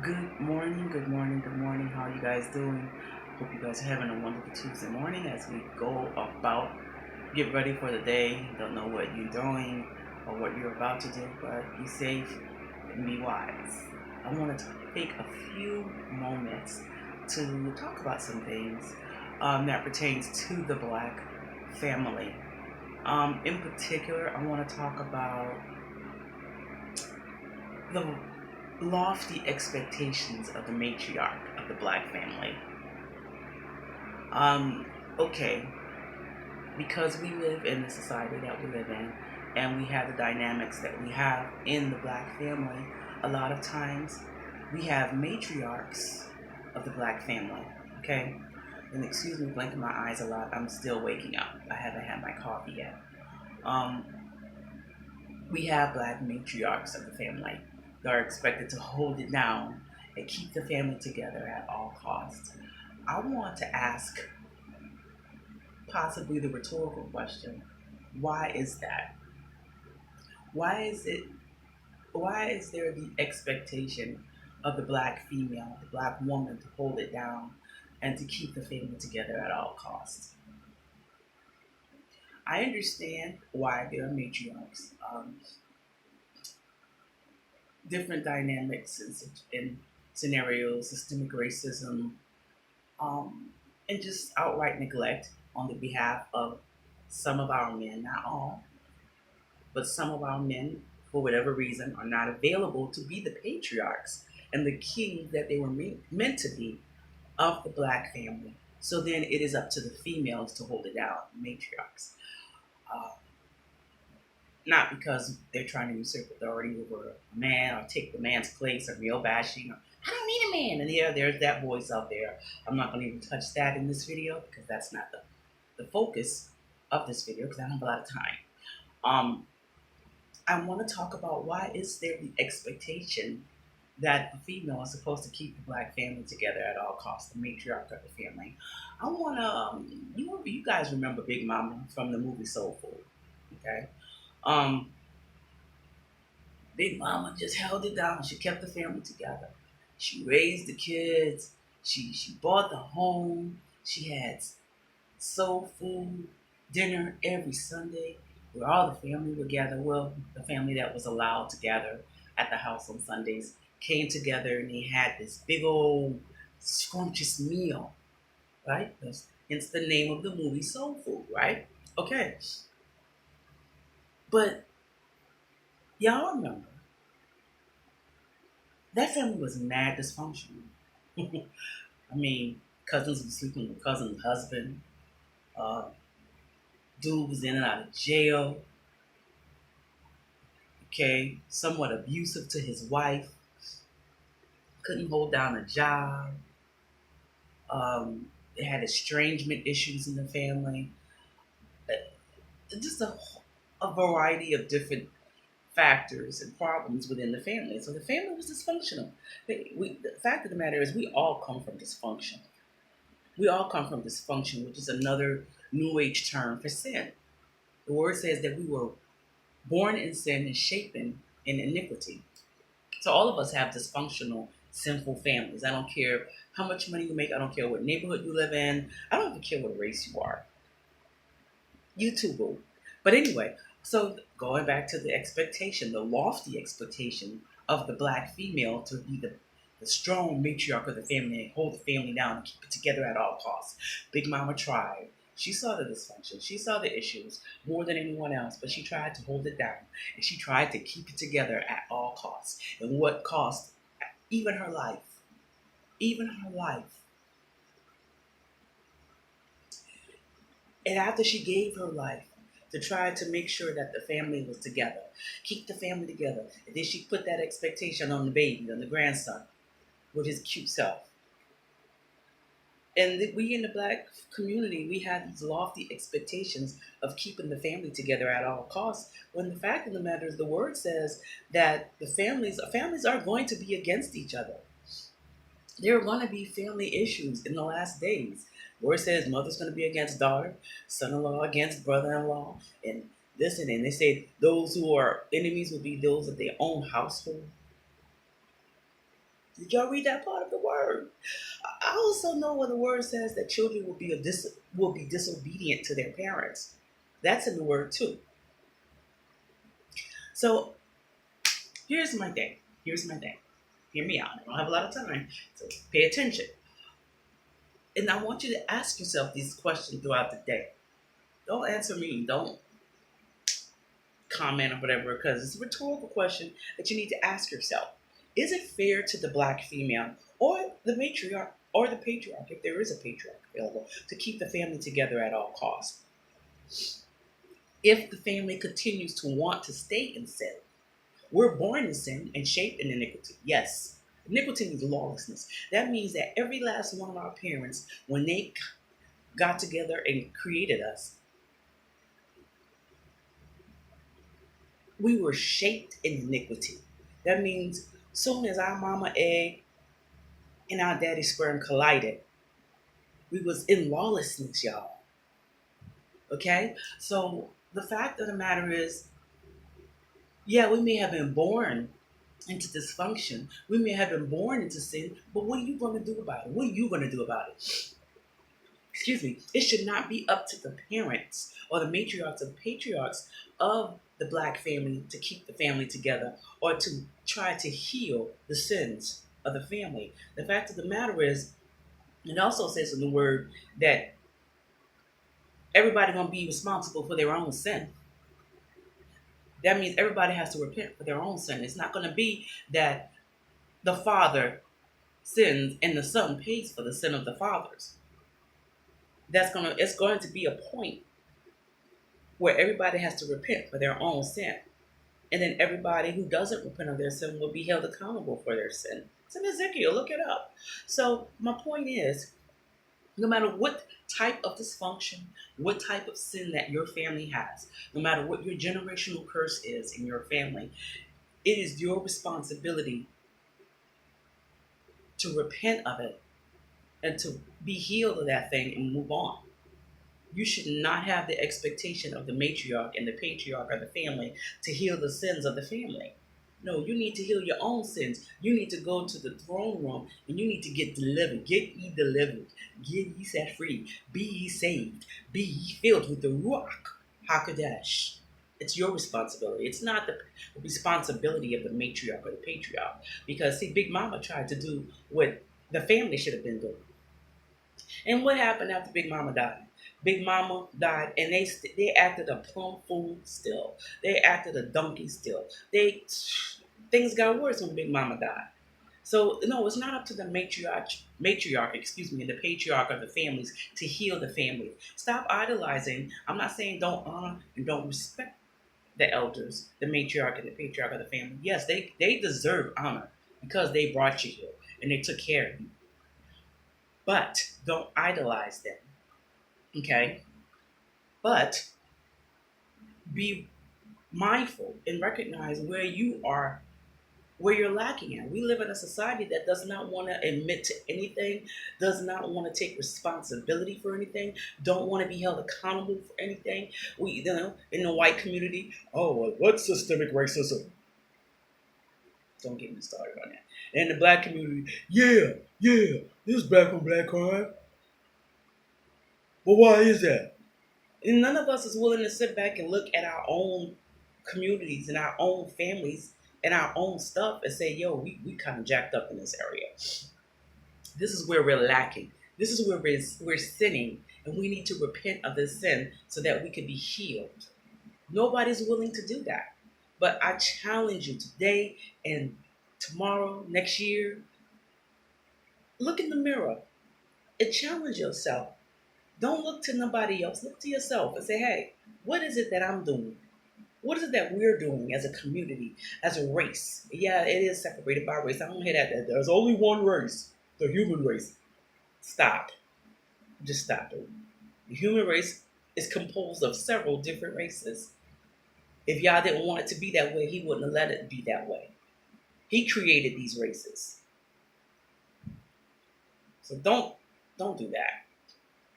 Good morning, good morning, good morning. How are you guys doing? Hope you guys are having a wonderful Tuesday morning as we go about get ready for the day. Don't know what you're doing or what you're about to do, but be safe and be wise. I want to take a few moments to talk about some things that pertains to the Black family. In particular, I want to talk about the lofty expectations of the matriarch of the Black family. Um, okay, because we live in the society that we live in, and we have the dynamics that we have in the Black family, a lot of times we have matriarchs of the Black family. Okay, and excuse me, blinking my eyes a lot. I'm still waking up. I haven't had my coffee yet. Um, we have Black matriarchs of the family that are expected to hold it down and keep the family together at all costs. I want to ask possibly the rhetorical question, why is that? Why is it why is there the expectation of the Black female, the Black woman to hold it down and to keep the family together at all costs? I understand why there are matriarchs. Different dynamics in scenarios, systemic racism, um, and just outright neglect on the behalf of some of our men, not all, but some of our men, for whatever reason, are not available to be the patriarchs and the kings that they were meant to be of the Black family. So then it is up to the females to hold it down, matriarchs. Uh, Not because they're trying to usurp authority over a man or take the man's place or male bashing or I don't need a man. And yeah, there's that voice out there. I'm not going to even touch that in this video because that's not the focus of this video because I don't have a lot of time. Um, I want to talk about why is there the expectation that the female is supposed to keep the Black family together at all costs, the matriarch of the family. I want to, you guys remember Big Mama from the movie Soul Food, okay? Um, Big Mama just held it down. She kept the family together. She raised the kids. She bought the home. She had soul food dinner every Sunday where all the family would gather. Well, the family that was allowed to gather at the house on Sundays came together and they had this big old scrumptious meal, right? That's hence the name of the movie Soul Food, right? Okay. But y'all remember that family was mad dysfunctional. I mean, cousins was sleeping with cousin's husband. Uh, Dude was in and out of jail. Okay, somewhat abusive to his wife. Couldn't hold down a job. They had estrangement issues in the family. Just a variety of different factors and problems within the family. So the family was dysfunctional. The fact of the matter is, we all come from dysfunction. We all come from dysfunction, which is another New Age term for sin. The word says that we were born in sin and shapen in iniquity. So all of us have dysfunctional, sinful families. I don't care how much money you make. I don't care what neighborhood you live in. I don't even care what race you are. You too, boo. But anyway, so going back to the expectation, the lofty expectation of the Black female to be the strong matriarch of the family and hold the family down and keep it together at all costs. Big Mama tried. She saw the dysfunction. She saw the issues more than anyone else, but she tried to hold it down. And she tried to keep it together at all costs. And what cost? Even her life. Even her life. And after she gave her life to try to make sure that the family was together, keep the family together, and then she put that expectation on the baby, on the grandson, with his cute self. And we in the Black community, we have these lofty expectations of keeping the family together at all costs. When the fact of the matter is, the word says that the families are going to be against each other. There are going to be family issues in the last days. Where it says mother's going to be against daughter, son-in-law against brother-in-law, and this and they say those who are enemies will be those of their own household. Did y'all read that part of the word? I also know when the word says that children will be disobedient to their parents. That's in the word too. So here's my thing. Here's my thing. Hear me out. I don't have a lot of time, so pay attention. And I want you to ask yourself these questions throughout the day. Don't answer me. Don't comment or whatever, because it's a rhetorical question that you need to ask yourself. Is it fair to the black female or the matriarch or the patriarch, if there is a patriarch available, to keep the family together at all costs? If the family continues to want to stay in sin, we're born in sin and shaped in iniquity. Yes. Iniquity means lawlessness. That means that every last one of our parents, when they got together and created us, we were shaped in iniquity. That means soon as our mama egg and our daddy sperm collided, we was in lawlessness, y'all. Okay? So the fact of the matter is, yeah, we may have been born into dysfunction. We may have been born into sin, but what are you going to do about it? What are you going to do about it? Excuse me. It should not be up to the parents or the matriarchs or patriarchs of the black family to keep the family together or to try to heal the sins of the family. The fact of the matter is, it also says in the word that everybody going to be responsible for their own sin. That means everybody has to repent for their own sin. It's not going to be that the father sins and the son pays for the sin of the fathers. It's going to be a point where everybody has to repent for their own sin. And then everybody who doesn't repent of their sin will be held accountable for their sin. It's in Ezekiel, look it up. So my point is, no matter what type of dysfunction, what type of sin that your family has, no matter what your generational curse is in your family, it is your responsibility to repent of it and to be healed of that thing and move on. You should not have the expectation of the matriarch and the patriarch of the family to heal the sins of the family. No, you need to heal your own sins. You need to go to the throne room and you need to get delivered. Get ye delivered. Get ye set free. Be ye saved. Be ye filled with the Ruach HaKodesh. It's your responsibility. It's not the responsibility of the matriarch or the patriarch. Because, see, Big Mama tried to do what the family should have been doing. And what happened after Big Mama died? Big Mama died, and they acted a plumb fool still. They acted a donkey still. Things got worse when Big Mama died. So no, it's not up to the matriarch, and the patriarch of the families to heal the family. Stop idolizing. I'm not saying don't honor and don't respect the elders, the matriarch and the patriarch of the family. Yes, they deserve honor because they brought you here and they took care of you. But don't idolize them. Okay? But be mindful and recognize where you're lacking at. We live in a society that does not want to admit to anything, does not want to take responsibility for anything, don't want to be held accountable for anything. In the white community, oh, well, what's systemic racism? Don't get me started on that. In the black community, yeah, this is black on black crime. But why is that? And none of us is willing to sit back and look at our own communities and our own families and our own stuff and say, yo, we kind of jacked up in this area. This is where we're lacking. This is where we're sinning, and we need to repent of this sin so that we can be healed. Nobody's willing to do that. But I challenge you today and tomorrow, next year, look in the mirror and challenge yourself. Don't look to nobody else. Look to yourself and say, hey, what is it that I'm doing? What is it that we're doing as a community, as a race? Yeah, it is separated by race. I don't hear that. There's only one race, the human race. Stop. Just stop it. The human race is composed of several different races. If y'all didn't want it to be that way, he wouldn't have let it be that way. He created these races. So don't do that.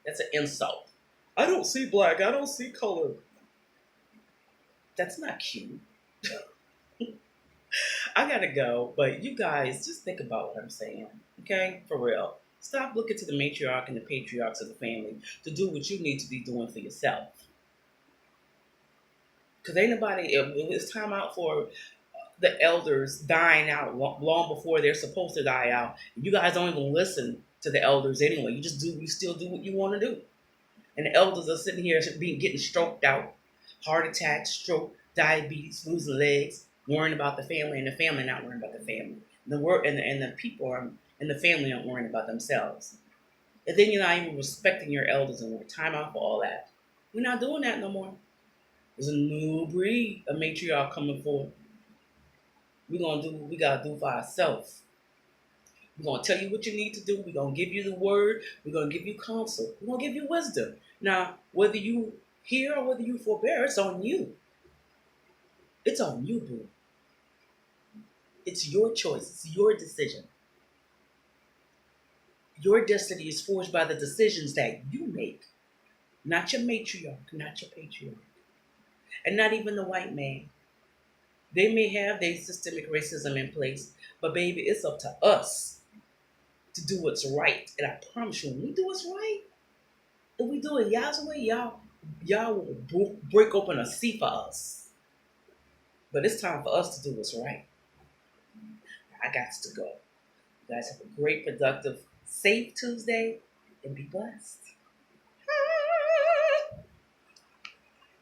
That's an insult. I don't see black. I don't see color. That's not cute. I gotta go, but you guys just think about what I'm saying, okay? For real. Stop looking to the matriarch and the patriarchs of the family to do what you need to be doing for yourself. Because ain't nobody, it's time out for the elders dying out long before they're supposed to die out. You guys don't even listen to the elders anyway. You still do what you want to do. And the elders are sitting here getting stroked out, heart attack, stroke, diabetes, losing legs, worrying about the family, and the family not worrying about the family. And the people and the family aren't worrying about themselves. And then you're not even respecting your elders and time out for all that. We're not doing that no more. There's a new breed of matriarch coming forward. We're gonna do what we gotta do for ourselves. We're gonna tell you what you need to do. We're gonna give you the word. We're gonna give you counsel. We're gonna give you wisdom. Now, whether you hear or whether you forbear, it's on you. It's on you, boo. It's your choice. It's your decision. Your destiny is forged by the decisions that you make, not your matriarch, not your patriarch, and not even the white man. They may have their systemic racism in place, but baby, it's up to us to do what's right. And I promise you, when we do what's right, if we do it y'all's way, y'all will break open a sea for us. But it's time for us to do what's right. I got to go. You guys have a great, productive, safe Tuesday, and be blessed.